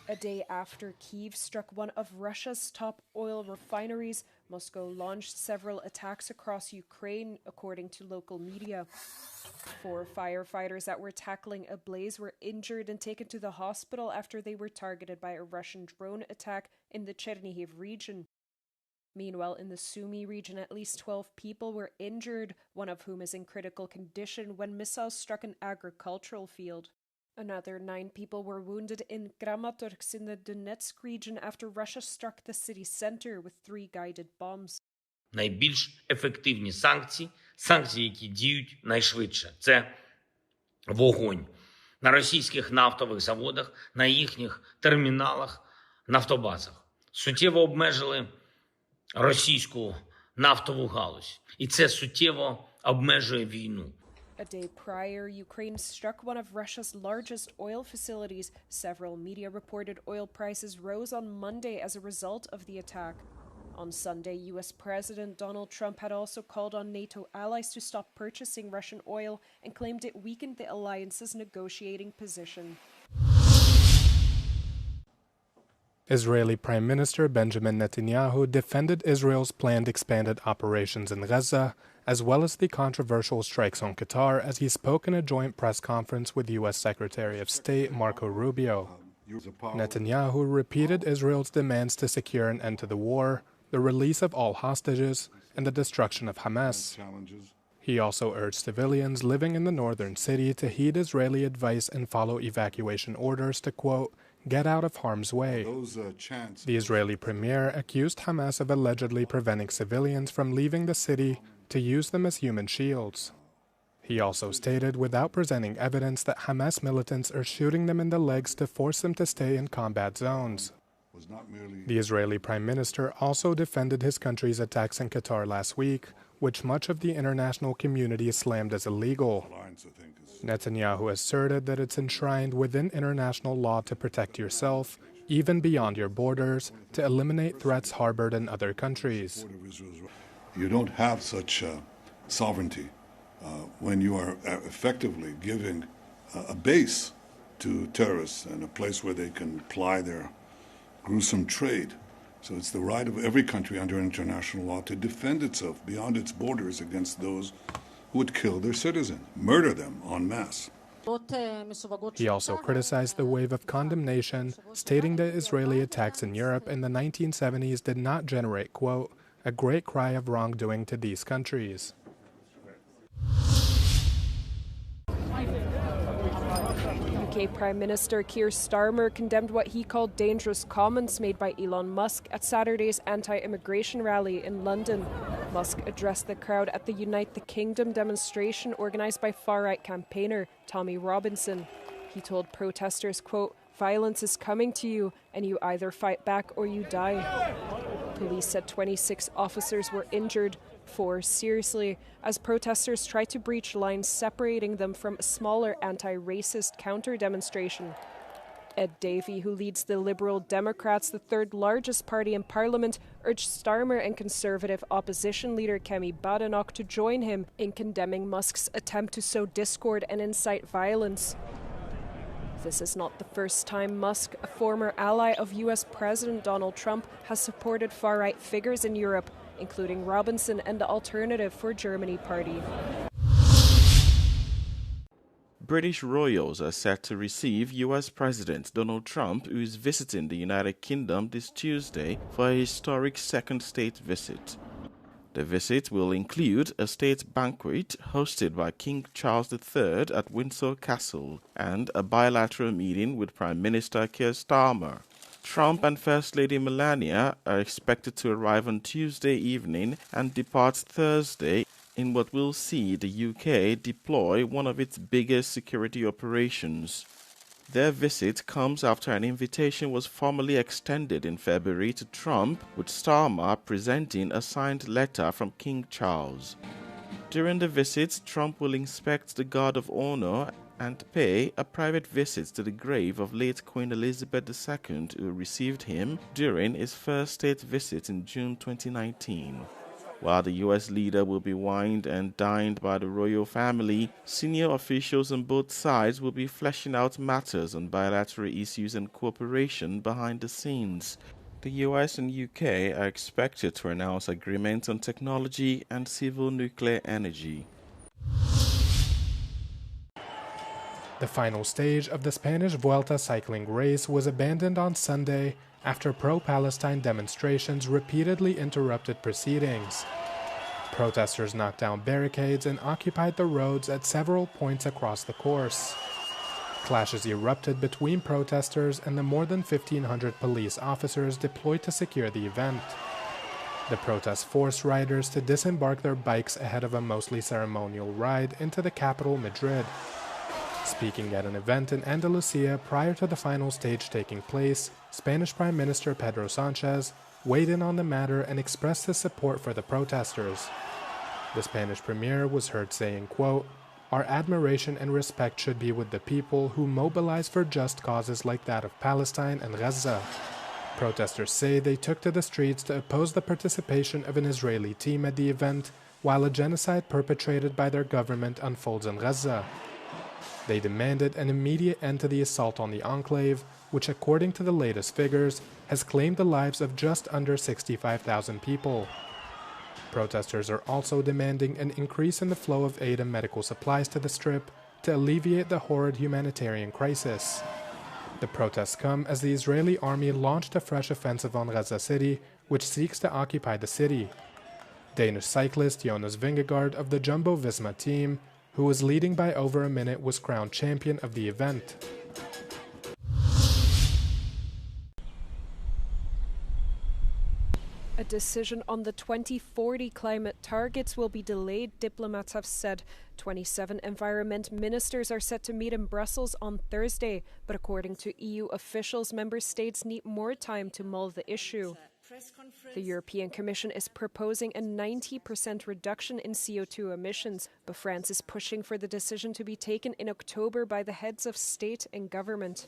A day after Kyiv struck one of Russia's top oil refineries, Moscow launched several attacks across Ukraine, according to local media. 4 firefighters that were tackling a blaze were injured and taken to the hospital after they were targeted by a Russian drone attack in the Chernihiv region. Meanwhile, in the Sumy region, at least 12 people were injured, one of whom is in critical condition when missiles struck an agricultural field. Another 9 people were wounded in Kramatorsk in the Donetsk region after Russia struck the city center with 3 guided bombs. Найбільш ефективні санкції, які діють найшвидше, це вогонь на російських нафтових заводах, на їхніх терміналах, нафтобазах. Суттєво обмежили російську нафтову галузь, і це суттєво обмежує війну. A day prior, Ukraine struck one of Russia's largest oil facilities. Several media reported oil prices rose on Monday as a result of the attack. On Sunday, US President Donald Trump had also called on NATO allies to stop purchasing Russian oil and claimed it weakened the alliance's negotiating position. Israeli Prime Minister Benjamin Netanyahu defended Israel's planned expanded operations in Gaza, as well as the controversial strikes on Qatar, as he spoke in a joint press conference with U.S. Secretary of State Marco Rubio. Netanyahu repeated Israel's demands to secure an end to the war, the release of all hostages, and the destruction of Hamas. He also urged civilians living in the northern city to heed Israeli advice and follow evacuation orders to, quote, get out of harm's way. The Israeli premier accused Hamas of allegedly preventing civilians from leaving the city to use them as human shields. He also stated, without presenting evidence, that Hamas militants are shooting them in the legs to force them to stay in combat zones. The Israeli Prime Minister also defended his country's attacks in Qatar last week, which much of the international community slammed as illegal. Netanyahu asserted that it's enshrined within international law to protect yourself, even beyond your borders, to eliminate threats harbored in other countries. You don't have such sovereignty when you are effectively giving a base to terrorists and a place where they can ply their gruesome trade. So it's the right of every country under international law to defend itself beyond its borders against those who would kill their citizens, murder them en masse. He also criticized the wave of condemnation, stating that Israeli attacks in Europe in the 1970s did not generate, quote, a great cry of wrongdoing to these countries. UK Prime Minister Keir Starmer condemned what he called dangerous comments made by Elon Musk at Saturday's anti-immigration rally in London. Musk addressed the crowd at the Unite the Kingdom demonstration organised by far-right campaigner Tommy Robinson. He told protesters, quote, violence is coming to you, and you either fight back or you die. Police said 26 officers were injured, 4 seriously, as protesters tried to breach lines separating them from a smaller anti-racist counter-demonstration. Ed Davey, who leads the Liberal Democrats, the third largest party in Parliament, urged Starmer and Conservative opposition leader Kemi Badenoch to join him in condemning Musk's attempt to sow discord and incite violence. This is not the first time Musk, a former ally of US President Donald Trump, has supported far-right figures in Europe, including Robinson and the Alternative for Germany party. British royals are set to receive US President Donald Trump, who is visiting the United Kingdom this Tuesday for a historic second state visit. The visit will include a state banquet hosted by King Charles III at Windsor Castle and a bilateral meeting with Prime Minister Keir Starmer. Trump and First Lady Melania are expected to arrive on Tuesday evening and depart Thursday in what will see the UK deploy one of its biggest security operations. Their visit comes after an invitation was formally extended in February to Trump, with Starmer presenting a signed letter from King Charles. During the visit, Trump will inspect the Guard of Honor and pay a private visit to the grave of late Queen Elizabeth II, who received him during his first state visit in June 2019. While the U.S. leader will be wined and dined by the royal family, senior officials on both sides will be fleshing out matters on bilateral issues and cooperation behind the scenes. The U.S. and U.K. are expected to announce agreements on technology and civil nuclear energy. The final stage of the Spanish Vuelta cycling race was abandoned on Sunday after pro-Palestine demonstrations repeatedly interrupted proceedings. Protesters knocked down barricades and occupied the roads at several points across the course. Clashes erupted between protesters and the more than 1,500 police officers deployed to secure the event. The protests forced riders to disembark their bikes ahead of a mostly ceremonial ride into the capital, Madrid. Speaking at an event in Andalusia prior to the final stage taking place, Spanish Prime Minister Pedro Sánchez weighed in on the matter and expressed his support for the protesters. The Spanish premier was heard saying, quote, "Our admiration and respect should be with the people who mobilize for just causes like that of Palestine and Gaza." Protesters say they took to the streets to oppose the participation of an Israeli team at the event, while a genocide perpetrated by their government unfolds in Gaza. They demanded an immediate end to the assault on the enclave, which according to the latest figures, has claimed the lives of just under 65,000 people. Protesters are also demanding an increase in the flow of aid and medical supplies to the Strip to alleviate the horrid humanitarian crisis. The protests come as the Israeli army launched a fresh offensive on Gaza City, which seeks to occupy the city. Danish cyclist Jonas Vingegaard of the Jumbo-Visma team, who was leading by over a minute, was crowned champion of the event. A decision on the 2040 climate targets will be delayed, diplomats have said. 27 environment ministers are set to meet in Brussels on Thursday, but according to EU officials, member states need more time to mull the issue. The European Commission is proposing a 90% reduction in CO2 emissions, but France is pushing for the decision to be taken in October by the heads of state and government.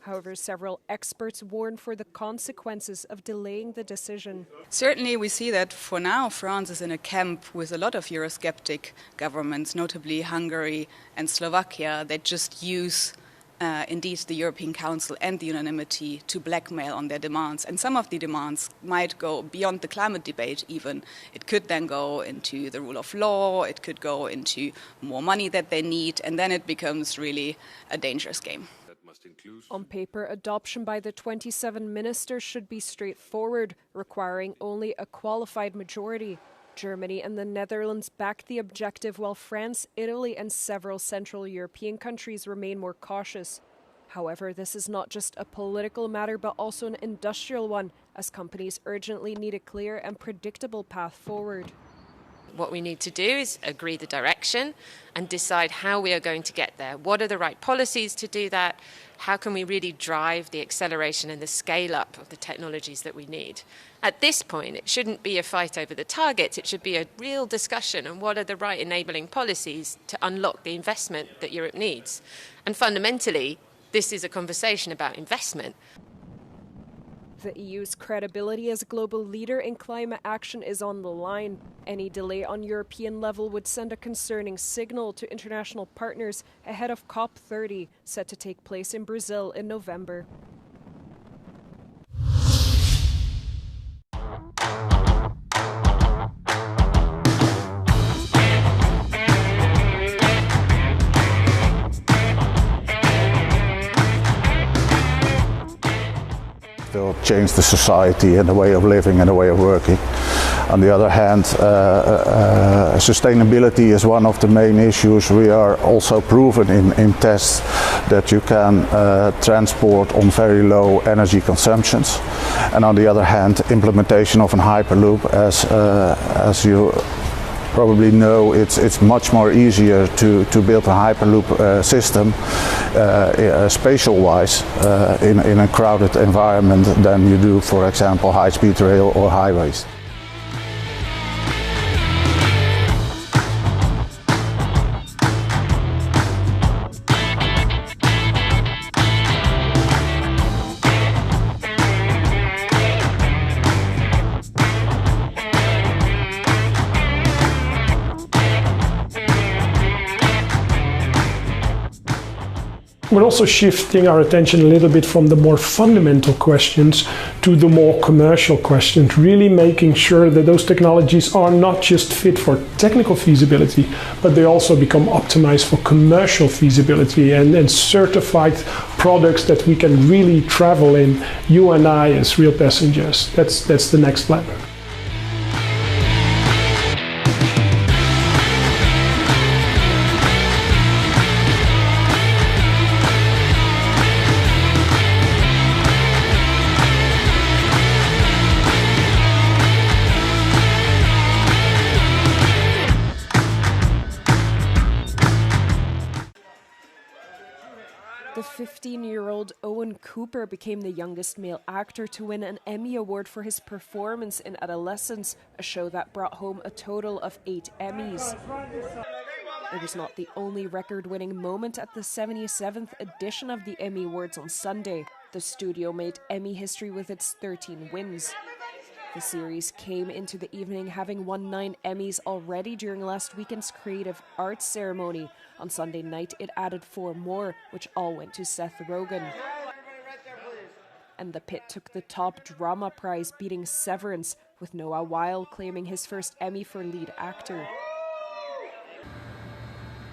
However, several experts warn for the consequences of delaying the decision. Certainly, we see that for now, France is in a camp with a lot of Eurosceptic governments, notably Hungary and Slovakia, that just use indeed the European Council and the unanimity to blackmail on their demands. And some of the demands might go beyond the climate debate even. It could then go into the rule of law, it could go into more money that they need, and then it becomes really a dangerous game. On paper, adoption by the 27 ministers should be straightforward, requiring only a qualified majority. Germany and the Netherlands back the objective, while France, Italy and several Central European countries remain more cautious. However, this is not just a political matter but also an industrial one, as companies urgently need a clear and predictable path forward. What we need to do is agree the direction and decide how we are going to get there. What are the right policies to do that? How can we really drive the acceleration and the scale up of the technologies that we need? At this point, it shouldn't be a fight over the targets. It should be a real discussion on what are the right enabling policies to unlock the investment that Europe needs. And fundamentally, this is a conversation about investment. The EU's credibility as a global leader in climate action is on the line. Any delay on European level would send a concerning signal to international partners ahead of COP30, set to take place in Brazil in November. Will change the society and the way of living and the way of working. On the other hand, sustainability is one of the main issues. We are also proven in tests that you can transport on very low energy consumptions. And on the other hand, implementation of a Hyperloop, as you probably know, it's much more easier to build a Hyperloop system spatial-wise in a crowded environment than you do, for example, high-speed rail or highways. We're also shifting our attention a little bit from the more fundamental questions to the more commercial questions, really making sure that those technologies are not just fit for technical feasibility, but they also become optimized for commercial feasibility and certified products that we can really travel in, you and I as real passengers. That's the next plan. The 15-year-old Owen Cooper became the youngest male actor to win an Emmy Award for his performance in Adolescence, a show that brought home a total of 8 Emmys. It was not the only record-winning moment at the 77th edition of the Emmy Awards on Sunday. The studio made Emmy history with its 13 wins. The series came into the evening having won 9 Emmys already during last weekend's Creative Arts ceremony. On Sunday night, it added 4 more, which all went to Seth Rogen. And The Pit took the top drama prize, beating Severance, with Noah Weil claiming his first Emmy for lead actor.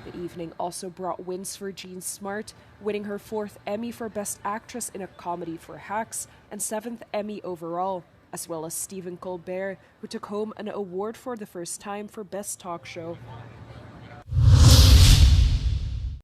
The evening also brought wins for Jean Smart, winning her 4th Emmy for Best Actress in a Comedy for Hacks and 7th Emmy overall, as well as Stephen Colbert, who took home an award for the first time for Best Talk Show.